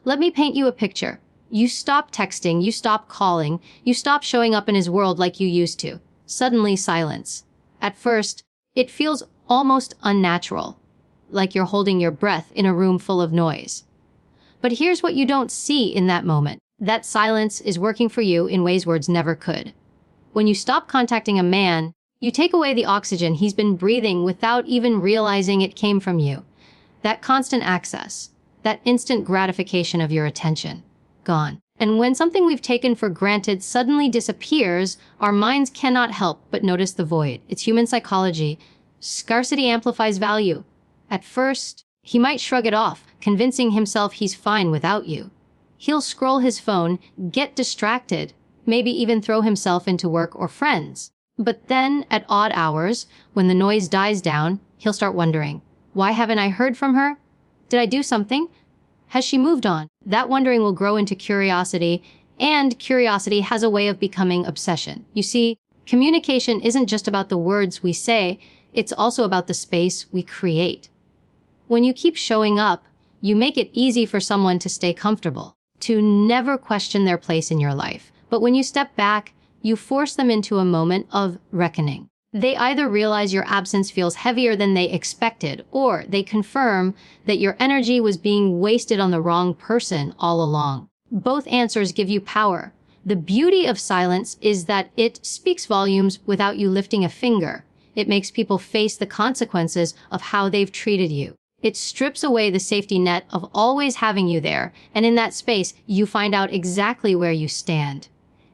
Let me paint you a picture. You stop texting, you stop calling, you stop showing up in his world like you used to. Suddenly, silence. At first, it feels almost unnatural, like you're holding your breath in a room full of noise. But here's what you don't see in that moment. That silence is working for you in ways words never could. When you stop contacting a man, you take away the oxygen he's been breathing without even realizing it came from you. That constant access, that instant gratification of your attention, gone. And when something we've taken for granted suddenly disappears, our minds cannot help but notice the void. It's human psychology. Scarcity amplifies value. At first, he might shrug it off, convincing himself he's fine without you. He'll scroll his phone, get distracted, maybe even throw himself into work or friends. But then, at odd hours, when the noise dies down, he'll start wondering, why haven't I heard from her? Did I do something? Has she moved on? That wondering will grow into curiosity, and curiosity has a way of becoming obsession. You see, communication isn't just about the words we say, it's also about the space we create. When you keep showing up, you make it easy for someone to stay comfortable, to never question their place in your life. But when you step back, you force them into a moment of reckoning. They either realize your absence feels heavier than they expected, or they confirm that your energy was being wasted on the wrong person all along. Both answers give you power. The beauty of silence is that it speaks volumes without you lifting a finger. It makes people face the consequences of how they've treated you. It strips away the safety net of always having you there, and in that space, you find out exactly where you stand.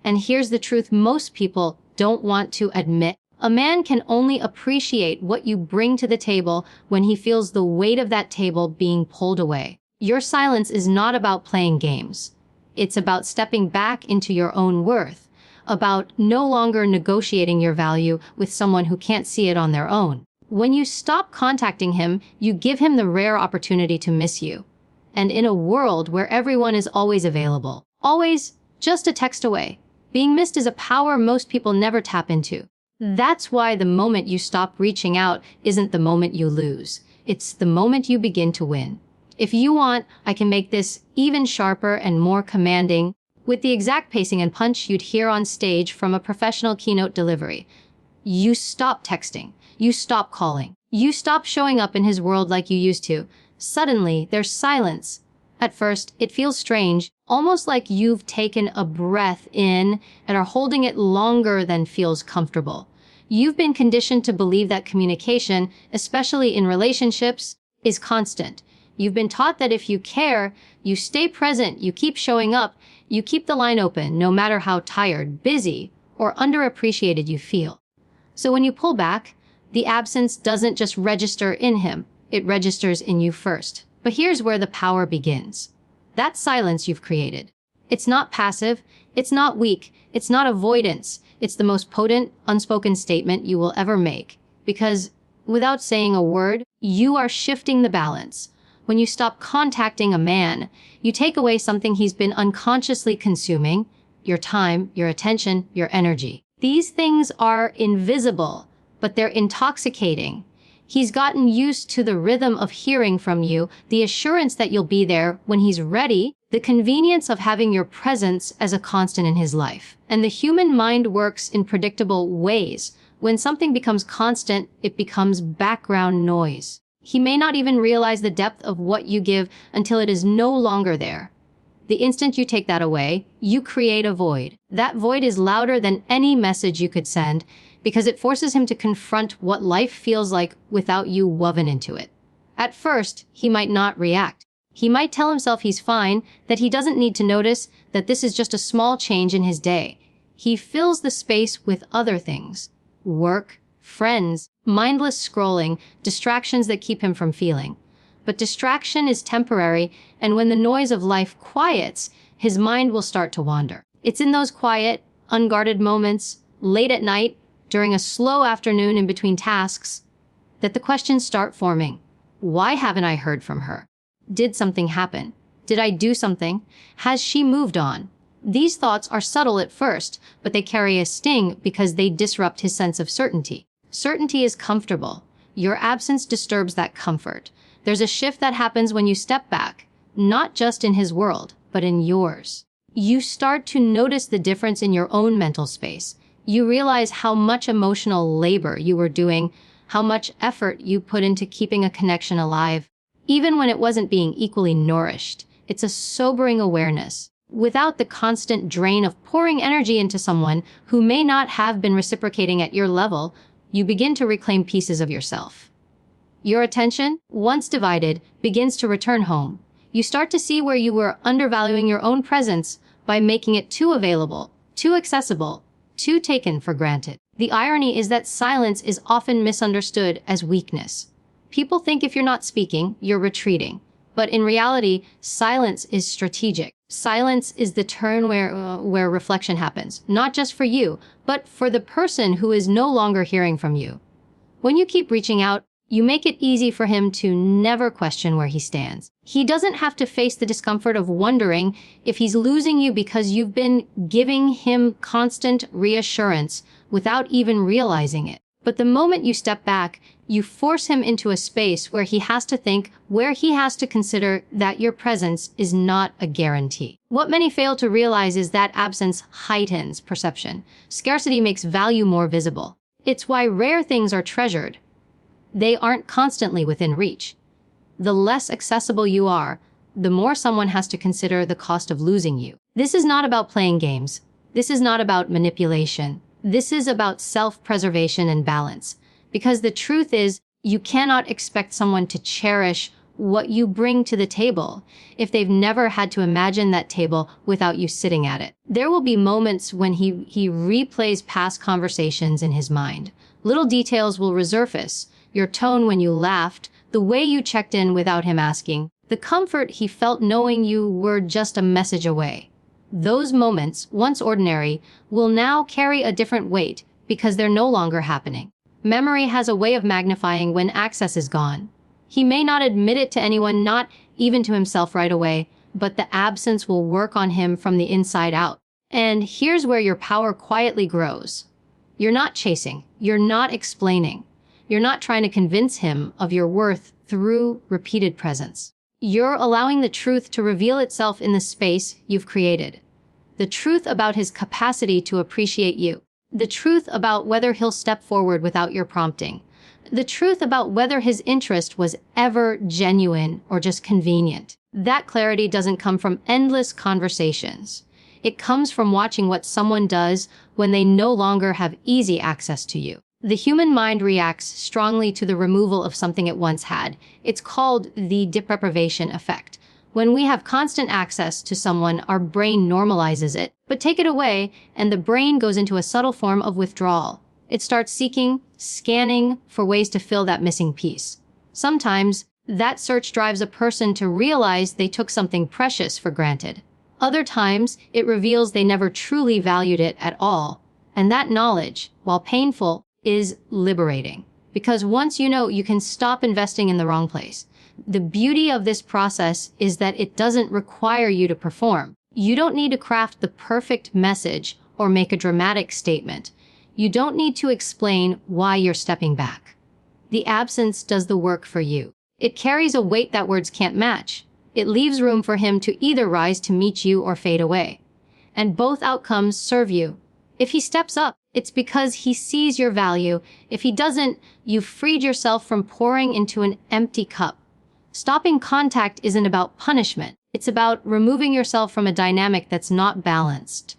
And here's the truth most people don't want to admit. A man can only appreciate what you bring to the table when he feels the weight of that table being pulled away. Your silence is not about playing games. It's about stepping back into your own worth, about no longer negotiating your value with someone who can't see it on their own. When you stop contacting him, you give him the rare opportunity to miss you. And in a world where everyone is always available, always just a text away, being missed is a power most people never tap into. That's why the moment you stop reaching out isn't the moment you lose. It's the moment you begin to win. If you want, I can make this even sharper and more commanding with the exact pacing and punch you'd hear on stage from a professional keynote delivery. You stop texting. You stop calling. You stop showing up in his world like you used to. Suddenly, there's silence. At first, it feels strange, almost like you've taken a breath in and are holding it longer than feels comfortable. You've been conditioned to believe that communication, especially in relationships, is constant. You've been taught that if you care, you stay present, you keep showing up, you keep the line open, no matter how tired, busy, or underappreciated you feel. So when you pull back, the absence doesn't just register in him, it registers in you first. But here's where the power begins. That silence you've created. It's not passive, it's not weak, it's not avoidance. It's the most potent, unspoken statement you will ever make. Because without saying a word, you are shifting the balance. When you stop contacting a man, you take away something he's been unconsciously consuming, your time, your attention, your energy. These things are invisible, but they're intoxicating. He's gotten used to the rhythm of hearing from you, the assurance that you'll be there when he's ready, the convenience of having your presence as a constant in his life. And the human mind works in predictable ways. When something becomes constant, it becomes background noise. He may not even realize the depth of what you give until it is no longer there. The instant you take that away, you create a void. That void is louder than any message you could send, because it forces him to confront what life feels like without you woven into it. At first, he might not react. He might tell himself he's fine, that he doesn't need to notice, that this is just a small change in his day. He fills the space with other things. Work, friends, mindless scrolling, distractions that keep him from feeling. But distraction is temporary, and when the noise of life quiets, his mind will start to wander. It's in those quiet, unguarded moments, late at night, during a slow afternoon in between tasks, that the questions start forming. Why haven't I heard from her? Did something happen? Did I do something? Has she moved on? These thoughts are subtle at first, but they carry a sting because they disrupt his sense of certainty. Certainty is comfortable. Your absence disturbs that comfort. There's a shift that happens when you step back, not just in his world, but in yours. You start to notice the difference in your own mental space. You realize how much emotional labor you were doing, how much effort you put into keeping a connection alive, even when it wasn't being equally nourished. It's a sobering awareness. Without the constant drain of pouring energy into someone who may not have been reciprocating at your level, you begin to reclaim pieces of yourself. Your attention, once divided, begins to return home. You start to see where you were undervaluing your own presence by making it too available, too accessible, too taken for granted. The irony is that silence is often misunderstood as weakness. People think if you're not speaking, you're retreating. But in reality, silence is strategic. Silence is the turn where reflection happens, not just for you, but for the person who is no longer hearing from you. When you keep reaching out, you make it easy for him to never question where he stands. He doesn't have to face the discomfort of wondering if he's losing you because you've been giving him constant reassurance without even realizing it. But the moment you step back, you force him into a space where he has to think, where he has to consider that your presence is not a guarantee. What many fail to realize is that absence heightens perception. Scarcity makes value more visible. It's why rare things are treasured. They aren't constantly within reach. The less accessible you are, the more someone has to consider the cost of losing you. This is not about playing games. This is not about manipulation. This is about self-preservation and balance. Because the truth is, you cannot expect someone to cherish what you bring to the table if they've never had to imagine that table without you sitting at it. There will be moments when he replays past conversations in his mind. Little details will resurface. Your tone when you laughed, the way you checked in without him asking, the comfort he felt knowing you were just a message away. Those moments, once ordinary, will now carry a different weight because they're no longer happening. Memory has a way of magnifying when access is gone. He may not admit it to anyone, not even to himself right away, but the absence will work on him from the inside out. And here's where your power quietly grows. You're not chasing. You're not explaining. You're not trying to convince him of your worth through repeated presence. You're allowing the truth to reveal itself in the space you've created. The truth about his capacity to appreciate you. The truth about whether he'll step forward without your prompting. The truth about whether his interest was ever genuine or just convenient. That clarity doesn't come from endless conversations. It comes from watching what someone does when they no longer have easy access to you. The human mind reacts strongly to the removal of something it once had. It's called the deprivation effect. When we have constant access to someone, our brain normalizes it. But take it away, and the brain goes into a subtle form of withdrawal. It starts seeking, scanning for ways to fill that missing piece. Sometimes, that search drives a person to realize they took something precious for granted. Other times, it reveals they never truly valued it at all. And that knowledge, while painful, is liberating. Because once you know, you can stop investing in the wrong place. The beauty of this process is that it doesn't require you to perform. You don't need to craft the perfect message or make a dramatic statement. You don't need to explain why you're stepping back. The absence does the work for you. It carries a weight that words can't match. It leaves room for him to either rise to meet you or fade away. And both outcomes serve you. If he steps up, it's because he sees your value. If he doesn't, you've freed yourself from pouring into an empty cup. Stopping contact isn't about punishment. It's about removing yourself from a dynamic that's not balanced.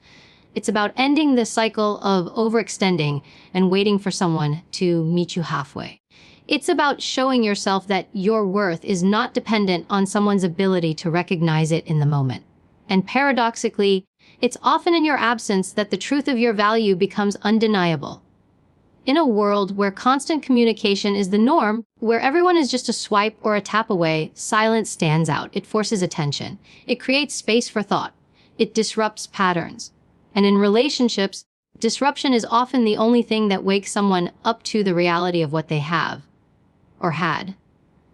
It's about ending the cycle of overextending and waiting for someone to meet you halfway. It's about showing yourself that your worth is not dependent on someone's ability to recognize it in the moment. And paradoxically, it's often in your absence that the truth of your value becomes undeniable. In a world where constant communication is the norm, where everyone is just a swipe or a tap away, silence stands out. It forces attention. It creates space for thought. It disrupts patterns. And in relationships, disruption is often the only thing that wakes someone up to the reality of what they have or had.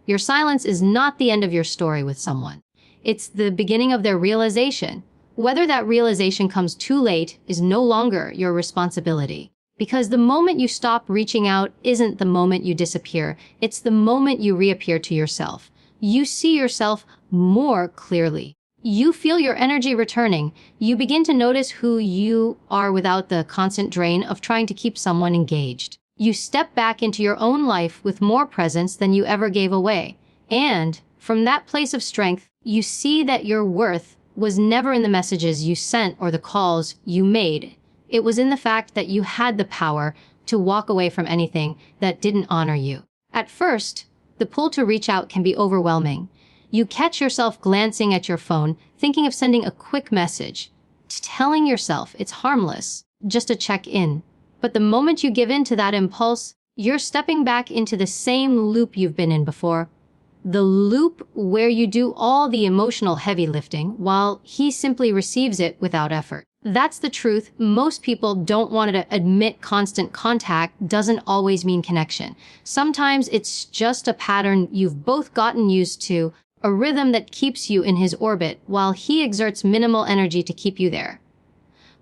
Your silence is not the end of your story with someone. It's the beginning of their realization. Whether that realization comes too late is no longer your responsibility. Because the moment you stop reaching out isn't the moment you disappear. It's the moment you reappear to yourself. You see yourself more clearly. You feel your energy returning. You begin to notice who you are without the constant drain of trying to keep someone engaged. You step back into your own life with more presence than you ever gave away. And from that place of strength, you see that your worth was never in the messages you sent or the calls you made. It was in the fact that you had the power to walk away from anything that didn't honor you. At first, the pull to reach out can be overwhelming. You catch yourself glancing at your phone, thinking of sending a quick message, telling yourself it's harmless, just a check-in. But the moment you give in to that impulse, you're stepping back into the same loop you've been in before. The loop where you do all the emotional heavy lifting while he simply receives it without effort. That's the truth. Most people don't want to admit constant contact doesn't always mean connection. Sometimes it's just a pattern you've both gotten used to, a rhythm that keeps you in his orbit while he exerts minimal energy to keep you there.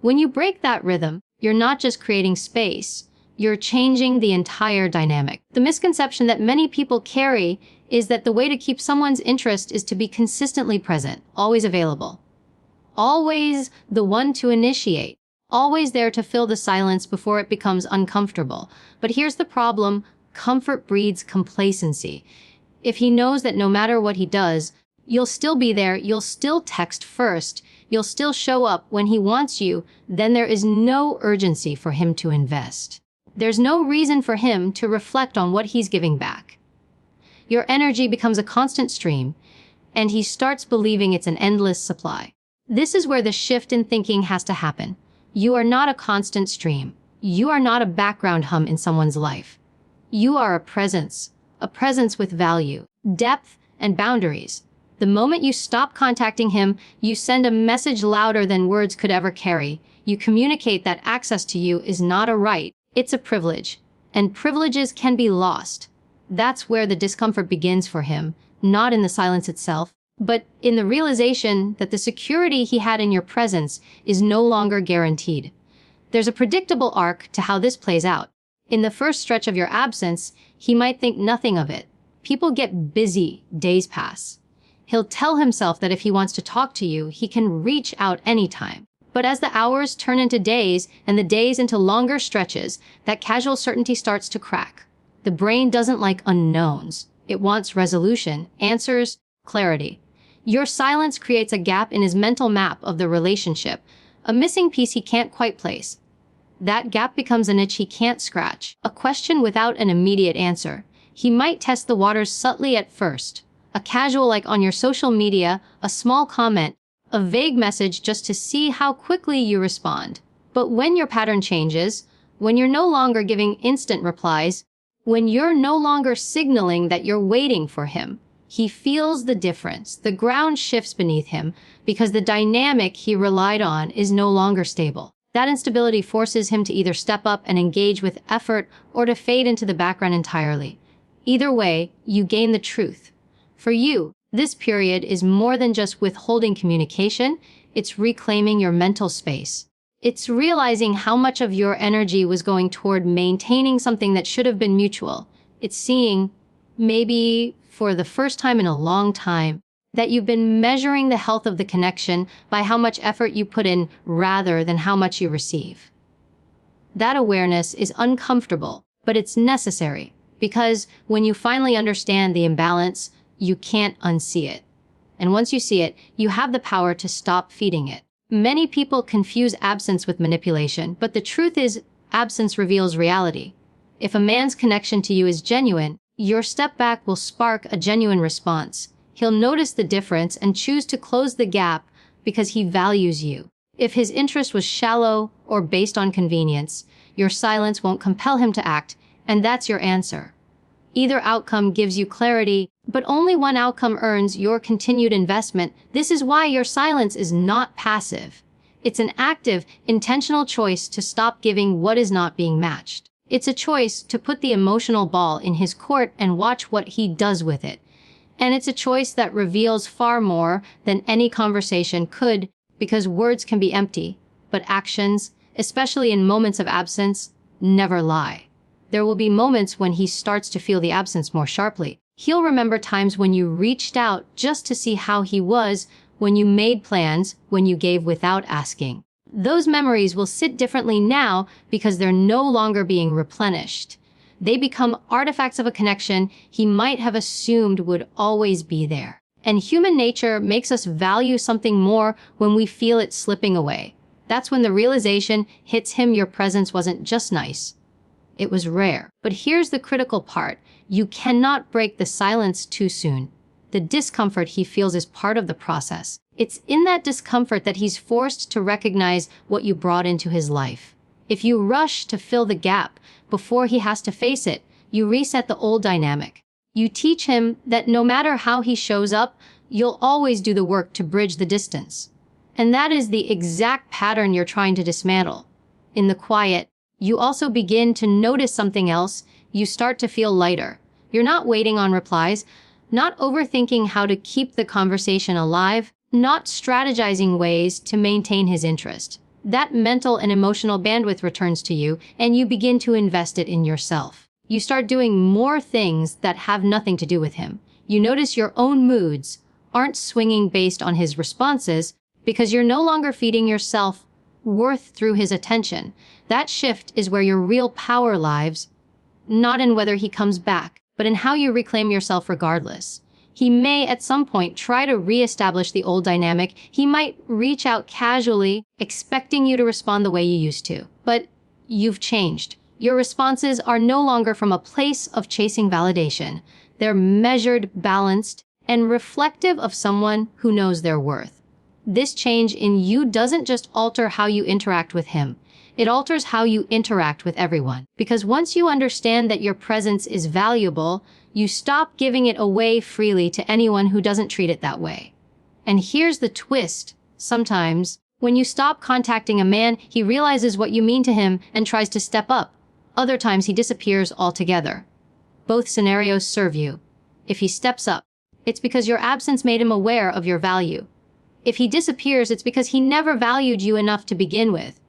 When you break that rhythm, you're not just creating space, you're changing the entire dynamic. The misconception that many people carry is that the way to keep someone's interest is to be consistently present, always available, always the one to initiate, always there to fill the silence before it becomes uncomfortable. But here's the problem: comfort breeds complacency. If he knows that no matter what he does, you'll still be there, you'll still text first, you'll still show up when he wants you, then there is no urgency for him to invest. There's no reason for him to reflect on what he's giving back. Your energy becomes a constant stream, and he starts believing it's an endless supply. This is where the shift in thinking has to happen. You are not a constant stream. You are not a background hum in someone's life. You are a presence with value, depth, and boundaries. The moment you stop contacting him, you send a message louder than words could ever carry. You communicate that access to you is not a right, it's a privilege, and privileges can be lost. That's where the discomfort begins for him, not in the silence itself, but in the realization that the security he had in your presence is no longer guaranteed. There's a predictable arc to how this plays out. In the first stretch of your absence, he might think nothing of it. People get busy, days pass. He'll tell himself that if he wants to talk to you, he can reach out anytime. But as the hours turn into days and the days into longer stretches, that casual certainty starts to crack. The brain doesn't like unknowns. It wants resolution, answers, clarity. Your silence creates a gap in his mental map of the relationship, a missing piece he can't quite place. That gap becomes an itch he can't scratch, a question without an immediate answer. He might test the waters subtly at first, a casual like on your social media, a small comment, a vague message just to see how quickly you respond. But when your pattern changes, when you're no longer giving instant replies, when you're no longer signaling that you're waiting for him, he feels the difference. The ground shifts beneath him because the dynamic he relied on is no longer stable. That instability forces him to either step up and engage with effort or to fade into the background entirely. Either way, you gain the truth. For you, this period is more than just withholding communication, it's reclaiming your mental space. It's realizing how much of your energy was going toward maintaining something that should have been mutual. It's seeing, maybe for the first time in a long time, that you've been measuring the health of the connection by how much effort you put in rather than how much you receive. That awareness is uncomfortable, but it's necessary, because when you finally understand the imbalance, you can't unsee it. And once you see it, you have the power to stop feeding it. Many people confuse absence with manipulation, but the truth is, absence reveals reality. If a man's connection to you is genuine, your step back will spark a genuine response. He'll notice the difference and choose to close the gap because he values you. If his interest was shallow or based on convenience, your silence won't compel him to act, and that's your answer. Either outcome gives you clarity, but only one outcome earns your continued investment. This is why your silence is not passive. It's an active, intentional choice to stop giving what is not being matched. It's a choice to put the emotional ball in his court and watch what he does with it. And it's a choice that reveals far more than any conversation could, because words can be empty, but actions, especially in moments of absence, never lie. There will be moments when he starts to feel the absence more sharply. He'll remember times when you reached out just to see how he was, when you made plans, when you gave without asking. Those memories will sit differently now because they're no longer being replenished. They become artifacts of a connection he might have assumed would always be there. And human nature makes us value something more when we feel it slipping away. That's when the realization hits him your presence wasn't just nice. It was rare. But here's the critical part. You cannot break the silence too soon. The discomfort he feels is part of the process. It's in that discomfort that he's forced to recognize what you brought into his life. If you rush to fill the gap before he has to face it, you reset the old dynamic. You teach him that no matter how he shows up, you'll always do the work to bridge the distance. And that is the exact pattern you're trying to dismantle. In the quiet, you also begin to notice something else. You start to feel lighter. You're not waiting on replies, not overthinking how to keep the conversation alive, not strategizing ways to maintain his interest. That mental and emotional bandwidth returns to you, and you begin to invest it in yourself. You start doing more things that have nothing to do with him. You notice your own moods aren't swinging based on his responses because you're no longer feeding yourself worth through his attention. That shift is where your real power lies, not in whether he comes back, but in how you reclaim yourself regardless. He may at some point try to reestablish the old dynamic. He might reach out casually, expecting you to respond the way you used to. But you've changed. Your responses are no longer from a place of chasing validation. They're measured, balanced, and reflective of someone who knows their worth. This change in you doesn't just alter how you interact with him. It alters how you interact with everyone. Because once you understand that your presence is valuable, you stop giving it away freely to anyone who doesn't treat it that way. And here's the twist. Sometimes, when you stop contacting a man, he realizes what you mean to him and tries to step up. Other times, he disappears altogether. Both scenarios serve you. If he steps up, it's because your absence made him aware of your value. If he disappears, it's because he never valued you enough to begin with.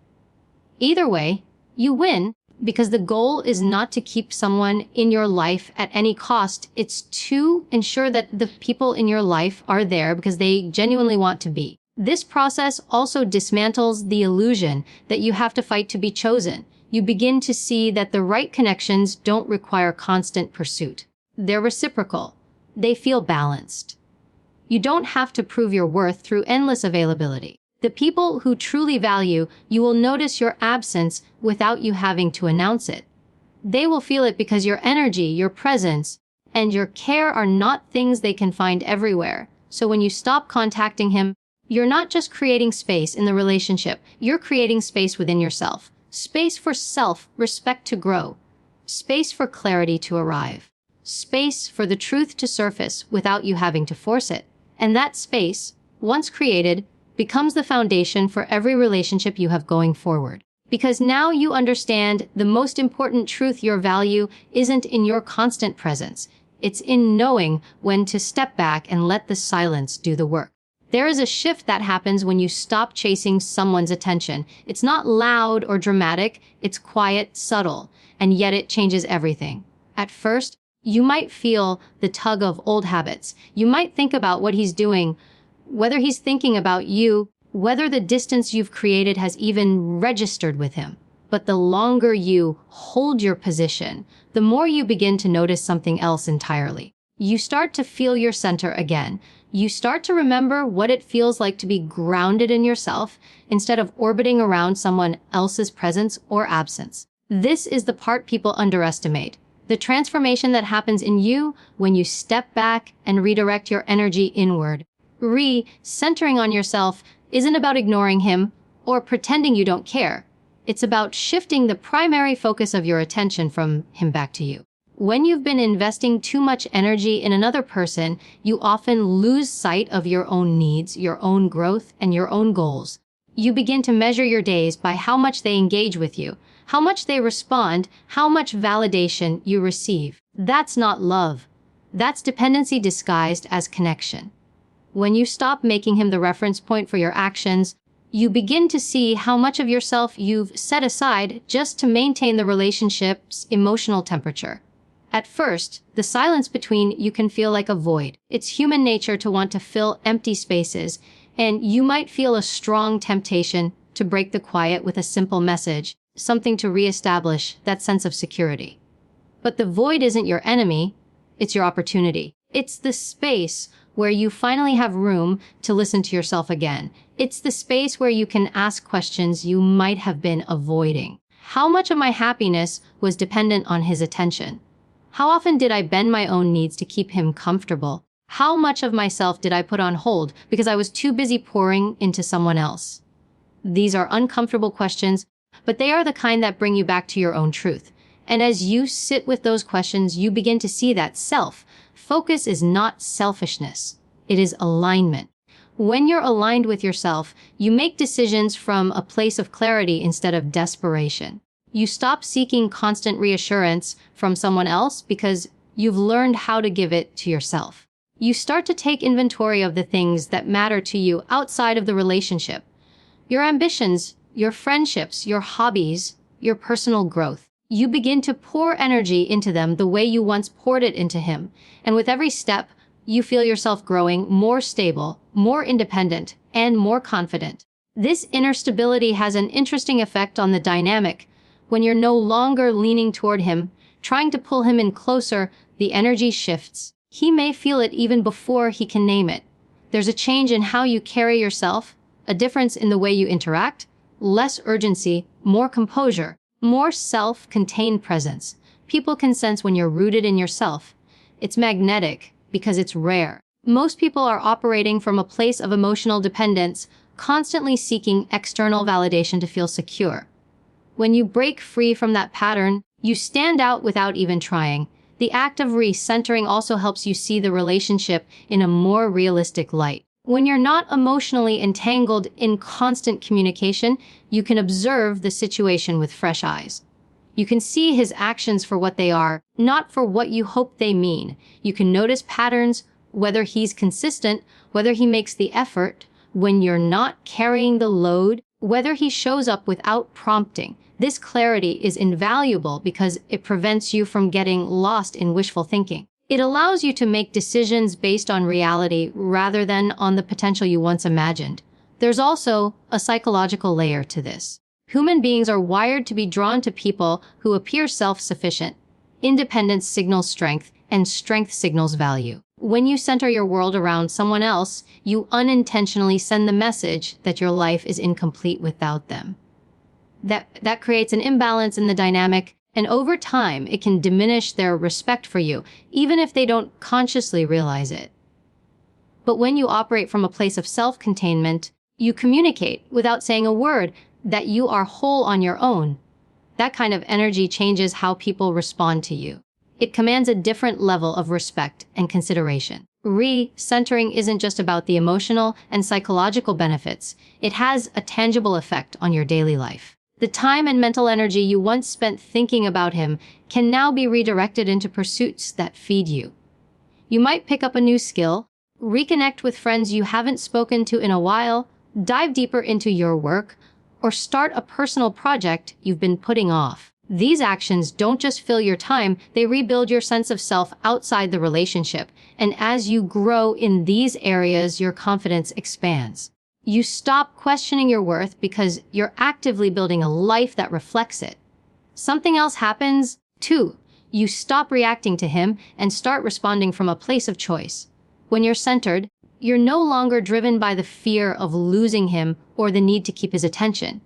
Either way, you win, because the goal is not to keep someone in your life at any cost. It's to ensure that the people in your life are there because they genuinely want to be. This process also dismantles the illusion that you have to fight to be chosen. You begin to see that the right connections don't require constant pursuit. They're reciprocal. They feel balanced. You don't have to prove your worth through endless availability. The people who truly value you will notice your absence without you having to announce it. They will feel it because your energy, your presence, and your care are not things they can find everywhere. So when you stop contacting him, you're not just creating space in the relationship, you're creating space within yourself. Space for self-respect to grow. Space for clarity to arrive. Space for the truth to surface without you having to force it. And that space, once created, becomes the foundation for every relationship you have going forward. Because now you understand the most important truth your value isn't in your constant presence. It's in knowing when to step back and let the silence do the work. There is a shift that happens when you stop chasing someone's attention. It's not loud or dramatic, it's quiet, subtle, and yet it changes everything. At first, you might feel the tug of old habits. You might think about what he's doing, whether he's thinking about you, whether the distance you've created has even registered with him. But the longer you hold your position, the more you begin to notice something else entirely. You start to feel your center again. You start to remember what it feels like to be grounded in yourself instead of orbiting around someone else's presence or absence. This is the part people underestimate. The transformation that happens in you when you step back and redirect your energy inward. Centering on yourself isn't about ignoring him or pretending you don't care. It's about shifting the primary focus of your attention from him back to you. When you've been investing too much energy in another person, you often lose sight of your own needs, your own growth, and your own goals. You begin to measure your days by how much they engage with you, how much they respond, how much validation you receive. That's not love. That's dependency disguised as connection. When you stop making him the reference point for your actions, you begin to see how much of yourself you've set aside just to maintain the relationship's emotional temperature. At first, the silence between you can feel like a void. It's human nature to want to fill empty spaces, and you might feel a strong temptation to break the quiet with a simple message, something to reestablish that sense of security. But the void isn't your enemy, it's your opportunity. It's the space where you finally have room to listen to yourself again. It's the space where you can ask questions you might have been avoiding. How much of my happiness was dependent on his attention? How often did I bend my own needs to keep him comfortable? How much of myself did I put on hold because I was too busy pouring into someone else? These are uncomfortable questions, but they are the kind that bring you back to your own truth. And as you sit with those questions, you begin to see that focus is not selfishness. It is alignment. When you're aligned with yourself, you make decisions from a place of clarity instead of desperation. You stop seeking constant reassurance from someone else because you've learned how to give it to yourself. You start to take inventory of the things that matter to you outside of the relationship. Your ambitions, your friendships, your hobbies, your personal growth. You begin to pour energy into them the way you once poured it into him. And with every step, you feel yourself growing more stable, more independent, and more confident. This inner stability has an interesting effect on the dynamic. When you're no longer leaning toward him, trying to pull him in closer, the energy shifts. He may feel it even before he can name it. There's a change in how you carry yourself, a difference in the way you interact, less urgency, more composure, more self-contained presence. People can sense when you're rooted in yourself. It's magnetic because it's rare. Most people are operating from a place of emotional dependence, constantly seeking external validation to feel secure. When you break free from that pattern, you stand out without even trying. The act of recentering also helps you see the relationship in a more realistic light. When you're not emotionally entangled in constant communication, you can observe the situation with fresh eyes. You can see his actions for what they are, not for what you hope they mean. You can notice patterns, whether he's consistent, whether he makes the effort, when you're not carrying the load, whether he shows up without prompting. This clarity is invaluable because it prevents you from getting lost in wishful thinking. It allows you to make decisions based on reality rather than on the potential you once imagined. There's also a psychological layer to this. Human beings are wired to be drawn to people who appear self-sufficient. Independence signals strength, and strength signals value. When you center your world around someone else, you unintentionally send the message that your life is incomplete without them. That creates an imbalance in the dynamic, and over time, it can diminish their respect for you, even if they don't consciously realize it. But when you operate from a place of self-containment, you communicate without saying a word that you are whole on your own. That kind of energy changes how people respond to you. It commands a different level of respect and consideration. Re-centering isn't just about the emotional and psychological benefits. It has a tangible effect on your daily life. The time and mental energy you once spent thinking about him can now be redirected into pursuits that feed you. You might pick up a new skill, reconnect with friends you haven't spoken to in a while, dive deeper into your work, or start a personal project you've been putting off. These actions don't just fill your time, they rebuild your sense of self outside the relationship. And as you grow in these areas, your confidence expands. You stop questioning your worth because you're actively building a life that reflects it. Something else happens, too. You stop reacting to him and start responding from a place of choice. When you're centered, you're no longer driven by the fear of losing him or the need to keep his attention.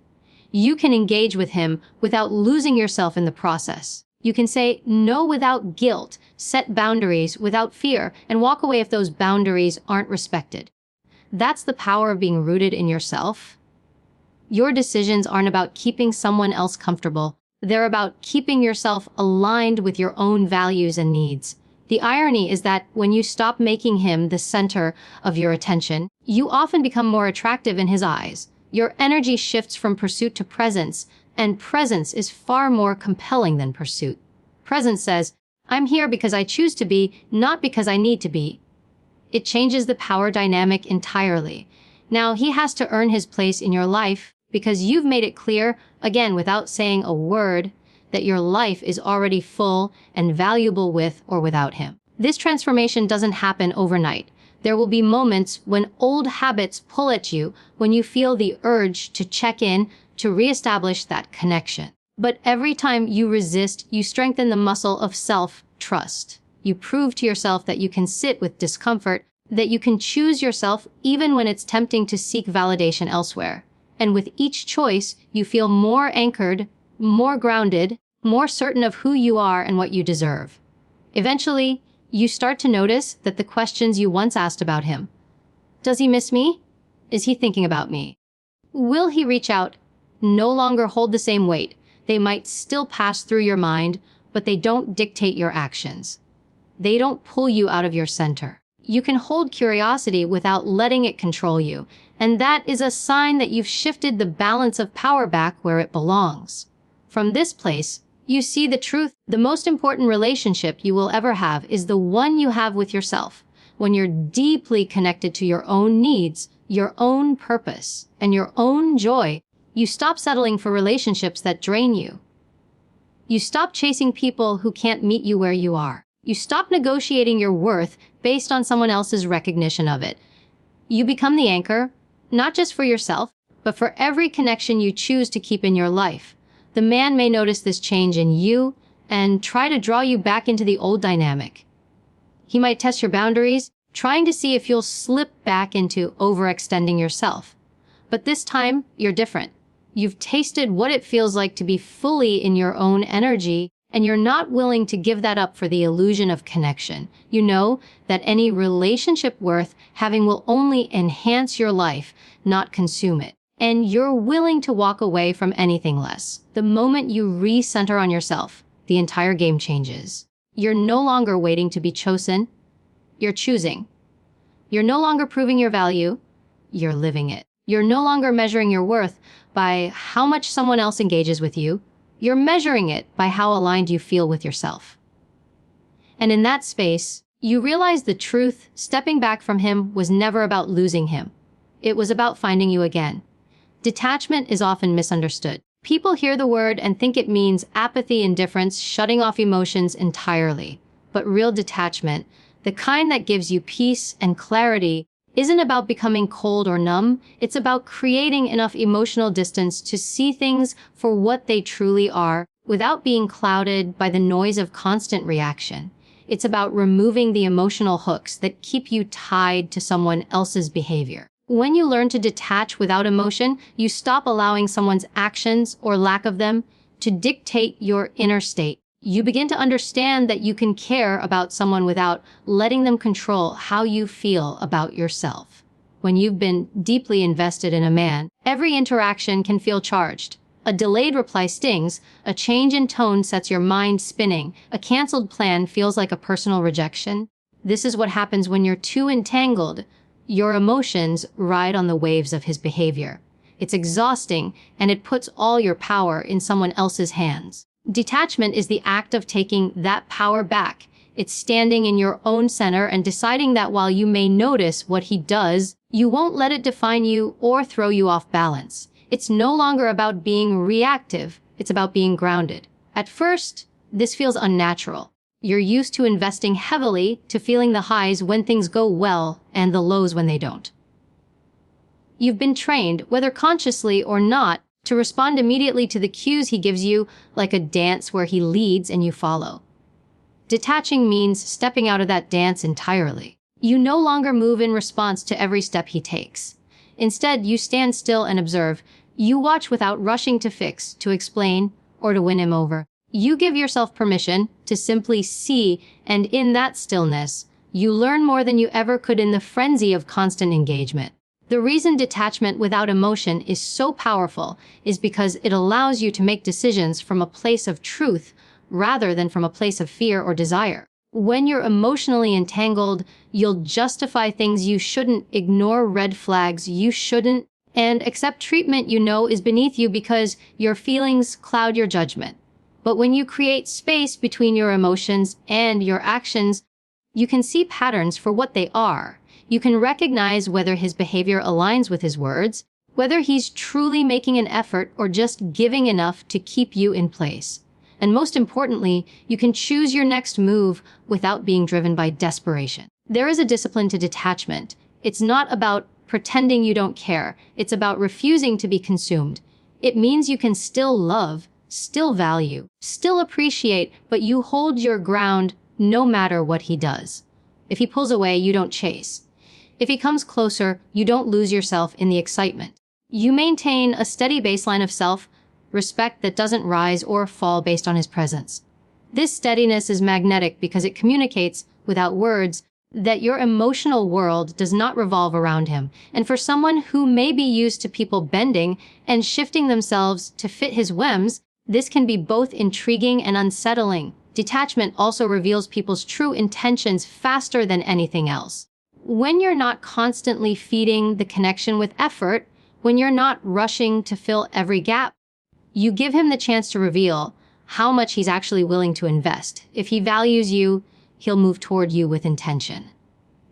You can engage with him without losing yourself in the process. You can say no without guilt, set boundaries without fear, and walk away if those boundaries aren't respected. That's the power of being rooted in yourself. Your decisions aren't about keeping someone else comfortable. They're about keeping yourself aligned with your own values and needs. The irony is that when you stop making him the center of your attention, you often become more attractive in his eyes. Your energy shifts from pursuit to presence, and presence is far more compelling than pursuit. Presence says, I'm here because I choose to be, not because I need to be. It changes the power dynamic entirely. Now, he has to earn his place in your life because you've made it clear, again, without saying a word, that your life is already full and valuable with or without him. This transformation doesn't happen overnight. There will be moments when old habits pull at you, when you feel the urge to check in, to reestablish that connection. But every time you resist, you strengthen the muscle of self-trust. You prove to yourself that you can sit with discomfort, that you can choose yourself even when it's tempting to seek validation elsewhere. And with each choice, you feel more anchored, more grounded, more certain of who you are and what you deserve. Eventually, you start to notice that the questions you once asked about him, does he miss me? Is he thinking about me? Will he reach out? No longer hold the same weight. They might still pass through your mind, but they don't dictate your actions. They don't pull you out of your center. You can hold curiosity without letting it control you, and that is a sign that you've shifted the balance of power back where it belongs. From this place, you see the truth. The most important relationship you will ever have is the one you have with yourself, when you're deeply connected to your own needs, your own purpose, and your own joy. You stop settling for relationships that drain you. You stop chasing people who can't meet you where you are. You stop negotiating your worth based on someone else's recognition of it. You become the anchor, not just for yourself, but for every connection you choose to keep in your life. The man may notice this change in you and try to draw you back into the old dynamic. He might test your boundaries, trying to see if you'll slip back into overextending yourself. But this time, you're different. You've tasted what it feels like to be fully in your own energy, and you're not willing to give that up for the illusion of connection. You know that any relationship worth having will only enhance your life, not consume it. And you're willing to walk away from anything less. The moment you re-center on yourself, the entire game changes. You're no longer waiting to be chosen. You're choosing. You're no longer proving your value. You're living it. You're no longer measuring your worth by how much someone else engages with you. You're measuring it by how aligned you feel with yourself. And in that space, you realize the truth. Stepping back from him was never about losing him. It was about finding you again. Detachment is often misunderstood. People hear the word and think it means apathy, indifference, shutting off emotions entirely. But real detachment, the kind that gives you peace and clarity, isn't about becoming cold or numb. It's about creating enough emotional distance to see things for what they truly are, without being clouded by the noise of constant reaction. It's about removing the emotional hooks that keep you tied to someone else's behavior. When you learn to detach without emotion, you stop allowing someone's actions or lack of them to dictate your inner state. You begin to understand that you can care about someone without letting them control how you feel about yourself. When you've been deeply invested in a man, every interaction can feel charged. A delayed reply stings, a change in tone sets your mind spinning, a canceled plan feels like a personal rejection. This is what happens when you're too entangled. Your emotions ride on the waves of his behavior. It's exhausting, and it puts all your power in someone else's hands. Detachment is the act of taking that power back. It's standing in your own center and deciding that while you may notice what he does, you won't let it define you or throw you off balance. It's no longer about being reactive. It's about being grounded. At first, this feels unnatural. You're used to investing heavily, to feeling the highs when things go well and the lows when they don't. You've been trained, whether consciously or not, to respond immediately to the cues he gives you, like a dance where he leads and you follow. Detaching means stepping out of that dance entirely. You no longer move in response to every step he takes. Instead, you stand still and observe. You watch without rushing to fix, to explain, or to win him over. You give yourself permission to simply see, and in that stillness, you learn more than you ever could in the frenzy of constant engagement. The reason detachment without emotion is so powerful is because it allows you to make decisions from a place of truth rather than from a place of fear or desire. When you're emotionally entangled, you'll justify things you shouldn't, ignore red flags you shouldn't, and accept treatment you know is beneath you because your feelings cloud your judgment. But when you create space between your emotions and your actions, you can see patterns for what they are. You can recognize whether his behavior aligns with his words, whether he's truly making an effort or just giving enough to keep you in place. And most importantly, you can choose your next move without being driven by desperation. There is a discipline to detachment. It's not about pretending you don't care. It's about refusing to be consumed. It means you can still love, still value, still appreciate, but you hold your ground no matter what he does. If he pulls away, you don't chase. If he comes closer, you don't lose yourself in the excitement. You maintain a steady baseline of self-respect that doesn't rise or fall based on his presence. This steadiness is magnetic because it communicates, without words, that your emotional world does not revolve around him. And for someone who may be used to people bending and shifting themselves to fit his whims, this can be both intriguing and unsettling. Detachment also reveals people's true intentions faster than anything else. When you're not constantly feeding the connection with effort, when you're not rushing to fill every gap, you give him the chance to reveal how much he's actually willing to invest. If he values you, he'll move toward you with intention.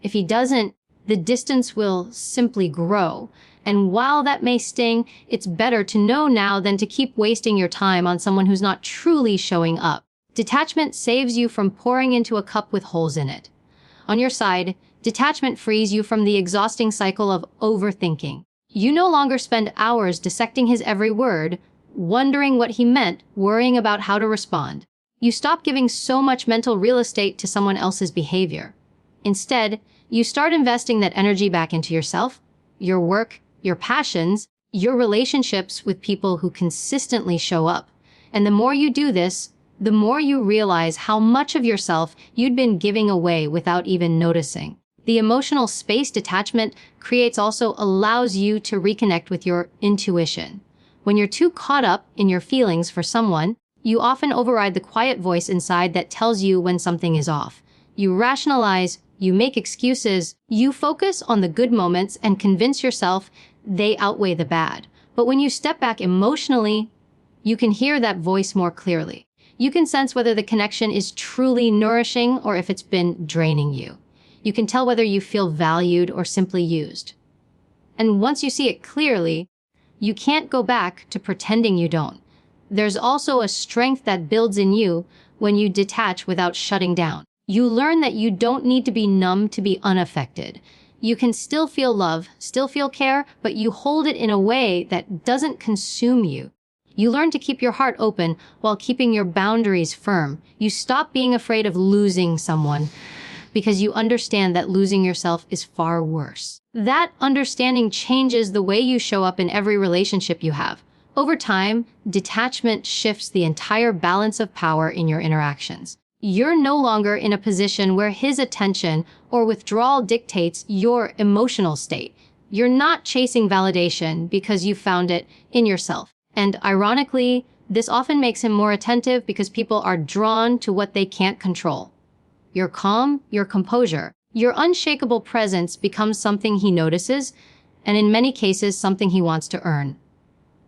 If he doesn't, the distance will simply grow. And while that may sting, it's better to know now than to keep wasting your time on someone who's not truly showing up. Detachment saves you from pouring into a cup with holes in it. On your side, detachment frees you from the exhausting cycle of overthinking. You no longer spend hours dissecting his every word, wondering what he meant, worrying about how to respond. You stop giving so much mental real estate to someone else's behavior. Instead, you start investing that energy back into yourself, your work, your passions, your relationships with people who consistently show up. And the more you do this, the more you realize how much of yourself you'd been giving away without even noticing. The emotional space detachment creates also allows you to reconnect with your intuition. When you're too caught up in your feelings for someone, you often override the quiet voice inside that tells you when something is off. You rationalize, you make excuses, you focus on the good moments and convince yourself they outweigh the bad. But when you step back emotionally, you can hear that voice more clearly. You can sense whether the connection is truly nourishing or if it's been draining you. You can tell whether you feel valued or simply used. And once you see it clearly, you can't go back to pretending you don't. There's also a strength that builds in you when you detach without shutting down. You learn that you don't need to be numb to be unaffected. You can still feel love, still feel care, but you hold it in a way that doesn't consume you. You learn to keep your heart open while keeping your boundaries firm. You stop being afraid of losing someone because you understand that losing yourself is far worse. That understanding changes the way you show up in every relationship you have. Over time, detachment shifts the entire balance of power in your interactions. You're no longer in a position where his attention or withdrawal dictates your emotional state. You're not chasing validation because you found it in yourself. And ironically, this often makes him more attentive because people are drawn to what they can't control. Your calm, your composure, your unshakable presence becomes something he notices, and in many cases, something he wants to earn.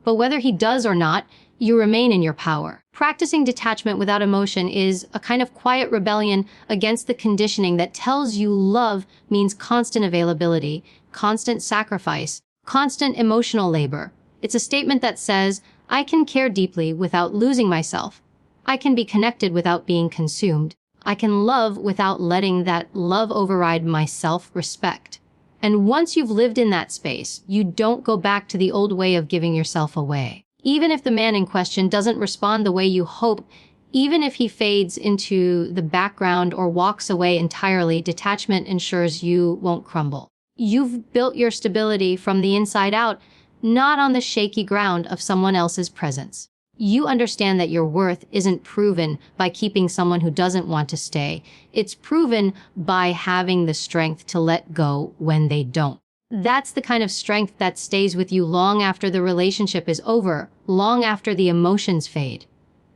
But whether he does or not, you remain in your power. Practicing detachment without emotion is a kind of quiet rebellion against the conditioning that tells you love means constant availability, constant sacrifice, constant emotional labor. It's a statement that says, I can care deeply without losing myself. I can be connected without being consumed. I can love without letting that love override my self-respect. And once you've lived in that space, you don't go back to the old way of giving yourself away. Even if the man in question doesn't respond the way you hope, even if he fades into the background or walks away entirely, detachment ensures you won't crumble. You've built your stability from the inside out, not on the shaky ground of someone else's presence. You understand that your worth isn't proven by keeping someone who doesn't want to stay. It's proven by having the strength to let go when they don't. That's the kind of strength that stays with you long after the relationship is over, long after the emotions fade.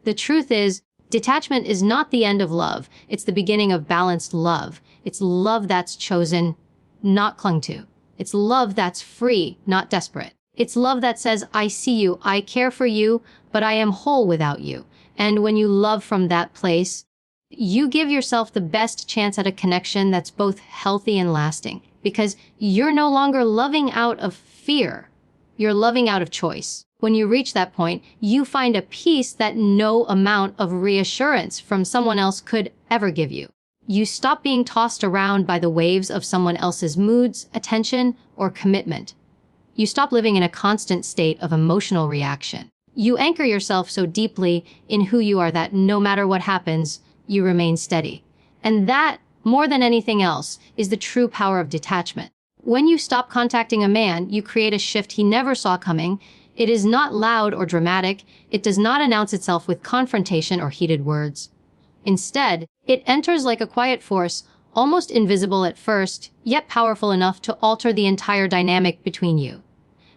The truth is, detachment is not the end of love. It's the beginning of balanced love. It's love that's chosen, not clung to. It's love that's free, not desperate. It's love that says, I see you, I care for you, but I am whole without you. And when you love from that place, you give yourself the best chance at a connection that's both healthy and lasting, because you're no longer loving out of fear. You're loving out of choice. When you reach that point, you find a peace that no amount of reassurance from someone else could ever give you. You stop being tossed around by the waves of someone else's moods, attention, or commitment. You stop living in a constant state of emotional reaction. You anchor yourself so deeply in who you are that no matter what happens, you remain steady. And that, more than anything else, is the true power of detachment. When you stop contacting a man, you create a shift he never saw coming. It is not loud or dramatic. It does not announce itself with confrontation or heated words. Instead, it enters like a quiet force, almost invisible at first, yet powerful enough to alter the entire dynamic between you.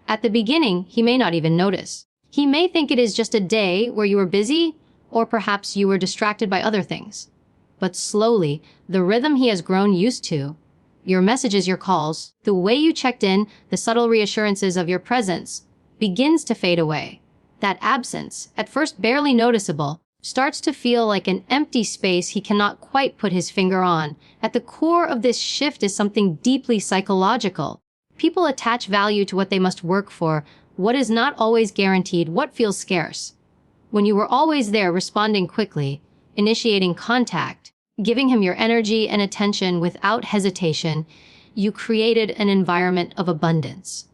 At the beginning, he may not even notice. He may think it is just a day where you were busy, or perhaps you were distracted by other things. But slowly, the rhythm he has grown used to, your messages, your calls, the way you checked in, the subtle reassurances of your presence, begins to fade away. That absence, at first barely noticeable, starts to feel like an empty space he cannot quite put his finger on. At the core of this shift is something deeply psychological. People attach value to what they must work for, what is not always guaranteed, what feels scarce. When you were always there, responding quickly, initiating contact, giving him your energy and attention without hesitation, you created an environment of abundance.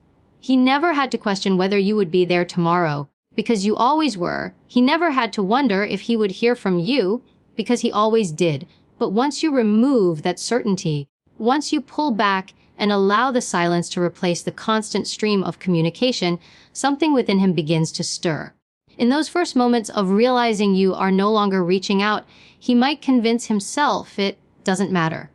He never had to question whether you would be there tomorrow, because you always were. He never had to wonder if he would hear from you, because he always did. But once you remove that certainty, once you pull back and allow the silence to replace the constant stream of communication, something within him begins to stir. In those first moments of realizing you are no longer reaching out, he might convince himself it doesn't matter.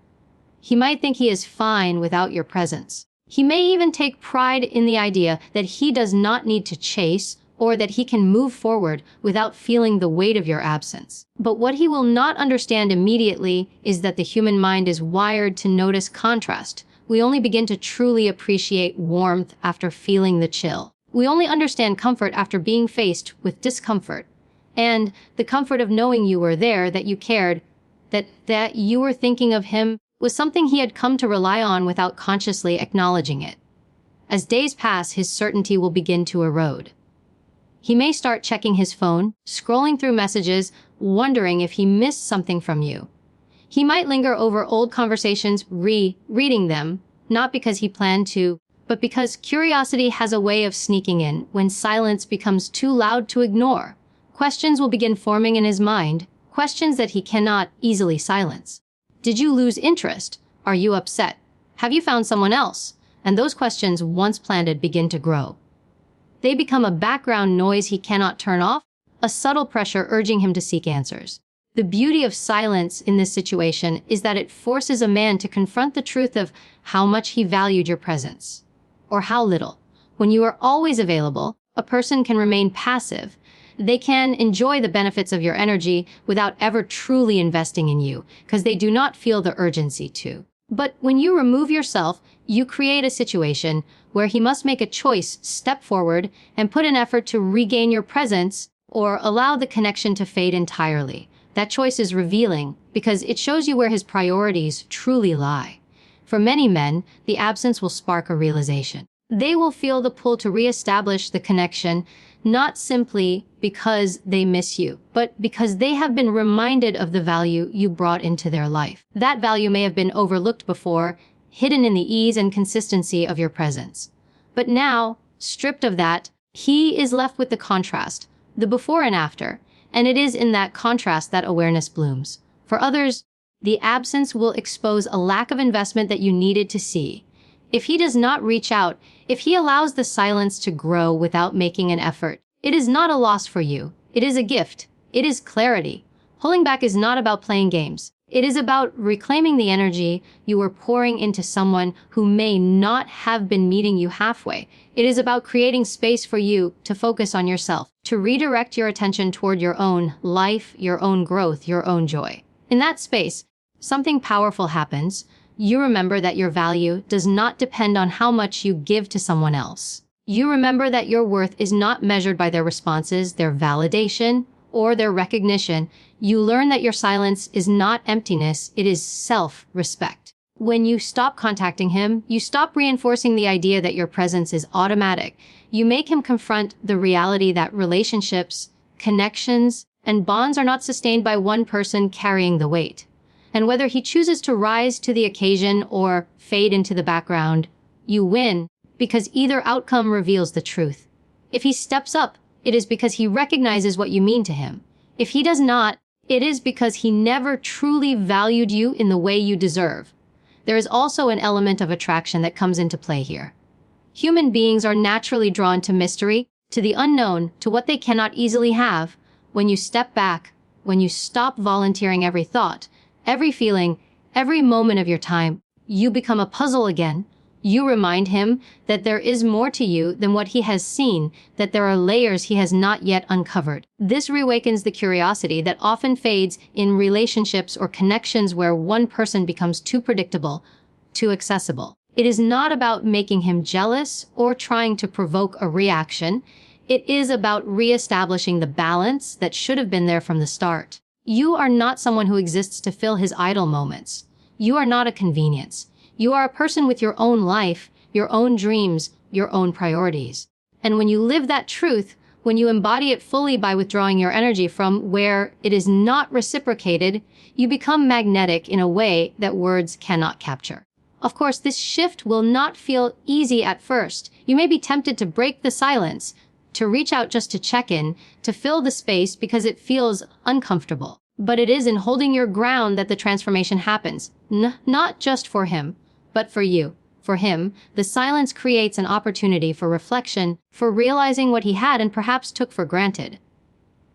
He might think he is fine without your presence. He may even take pride in the idea that he does not need to chase, or that he can move forward without feeling the weight of your absence. But what he will not understand immediately is that the human mind is wired to notice contrast. We only begin to truly appreciate warmth after feeling the chill. We only understand comfort after being faced with discomfort. And the comfort of knowing you were there, that you cared, that you were thinking of him, was something he had come to rely on without consciously acknowledging it. As days pass, his certainty will begin to erode. He may start checking his phone, scrolling through messages, wondering if he missed something from you. He might linger over old conversations, reading them, not because he planned to, but because curiosity has a way of sneaking in when silence becomes too loud to ignore. Questions will begin forming in his mind, questions that he cannot easily silence. Did you lose interest? Are you upset? Have you found someone else? And those questions, once planted, begin to grow. They become a background noise he cannot turn off, a subtle pressure urging him to seek answers. The beauty of silence in this situation is that it forces a man to confront the truth of how much he valued your presence, or how little. When you are always available, a person can remain passive. They can enjoy the benefits of your energy without ever truly investing in you, because they do not feel the urgency to. But when you remove yourself, you create a situation where he must make a choice, step forward, and put an effort to regain your presence, or allow the connection to fade entirely. That choice is revealing, because it shows you where his priorities truly lie. For many men, the absence will spark a realization. They will feel the pull to reestablish the connection, not simply because they miss you, but because they have been reminded of the value you brought into their life. That value may have been overlooked before, hidden in the ease and consistency of your presence. But now, stripped of that, he is left with the contrast, the before and after, and it is in that contrast that awareness blooms. For others, the absence will expose a lack of investment that you needed to see. If he does not reach out, if he allows the silence to grow without making an effort, it is not a loss for you. It is a gift. It is clarity. Pulling back is not about playing games. It is about reclaiming the energy you were pouring into someone who may not have been meeting you halfway. It is about creating space for you to focus on yourself, to redirect your attention toward your own life, your own growth, your own joy. In that space, something powerful happens. You remember that your value does not depend on how much you give to someone else. You remember that your worth is not measured by their responses, their validation, or their recognition. You learn that your silence is not emptiness, it is self-respect. When you stop contacting him, you stop reinforcing the idea that your presence is automatic. You make him confront the reality that relationships, connections, and bonds are not sustained by one person carrying the weight. And whether he chooses to rise to the occasion or fade into the background, you win, because either outcome reveals the truth. If he steps up, it is because he recognizes what you mean to him. If he does not, it is because he never truly valued you in the way you deserve. There is also an element of attraction that comes into play here. Human beings are naturally drawn to mystery, to the unknown, to what they cannot easily have. When you step back, when you stop volunteering every thought, every feeling, every moment of your time, you become a puzzle again. You remind him that there is more to you than what he has seen, that there are layers he has not yet uncovered. This reawakens the curiosity that often fades in relationships or connections where one person becomes too predictable, too accessible. It is not about making him jealous or trying to provoke a reaction. It is about reestablishing the balance that should have been there from the start. You are not someone who exists to fill his idle moments. You are not a convenience. You are a person with your own life, your own dreams, your own priorities. And when you live that truth, when you embody it fully by withdrawing your energy from where it is not reciprocated, you become magnetic in a way that words cannot capture. Of course, this shift will not feel easy at first. You may be tempted to break the silence, to reach out just to check in, to fill the space because it feels uncomfortable. But it is in holding your ground that the transformation happens, not just for him, but for you. For him, the silence creates an opportunity for reflection, for realizing what he had and perhaps took for granted.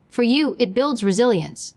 For you, it builds resilience.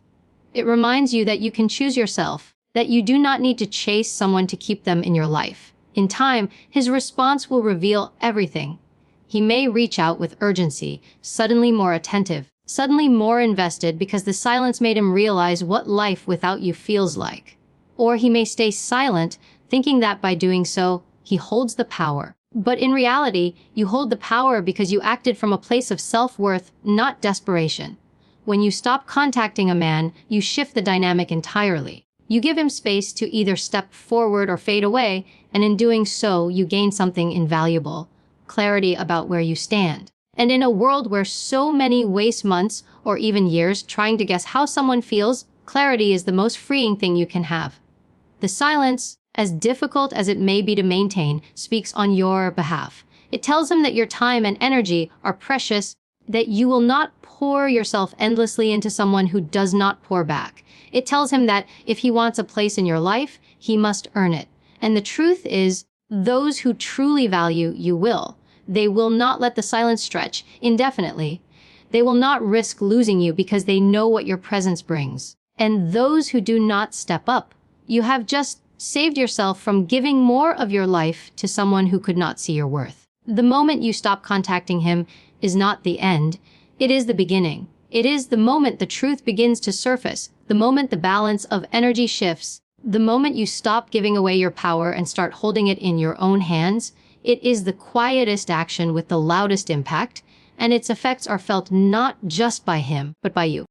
It reminds you that you can choose yourself, that you do not need to chase someone to keep them in your life. In time, his response will reveal everything. He may reach out with urgency, suddenly more attentive, suddenly more invested because the silence made him realize what life without you feels like. Or he may stay silent, thinking that by doing so, he holds the power. But in reality, you hold the power because you acted from a place of self-worth, not desperation. When you stop contacting a man, you shift the dynamic entirely. You give him space to either step forward or fade away, and in doing so, you gain something invaluable: clarity about where you stand. And in a world where so many waste months or even years trying to guess how someone feels, clarity is the most freeing thing you can have. The silence, as difficult as it may be to maintain, speaks on your behalf. It tells him that your time and energy are precious, that you will not pour yourself endlessly into someone who does not pour back. It tells him that if he wants a place in your life, he must earn it. And the truth is, those who truly value you will. They will not let the silence stretch indefinitely. They will not risk losing you because they know what your presence brings. And those who do not step up, you have just saved yourself from giving more of your life to someone who could not see your worth. The moment you stop contacting him is not the end. It is the beginning. It is the moment the truth begins to surface, the moment the balance of energy shifts, the moment you stop giving away your power and start holding it in your own hands. It is the quietest action with the loudest impact, and its effects are felt not just by him, but by you.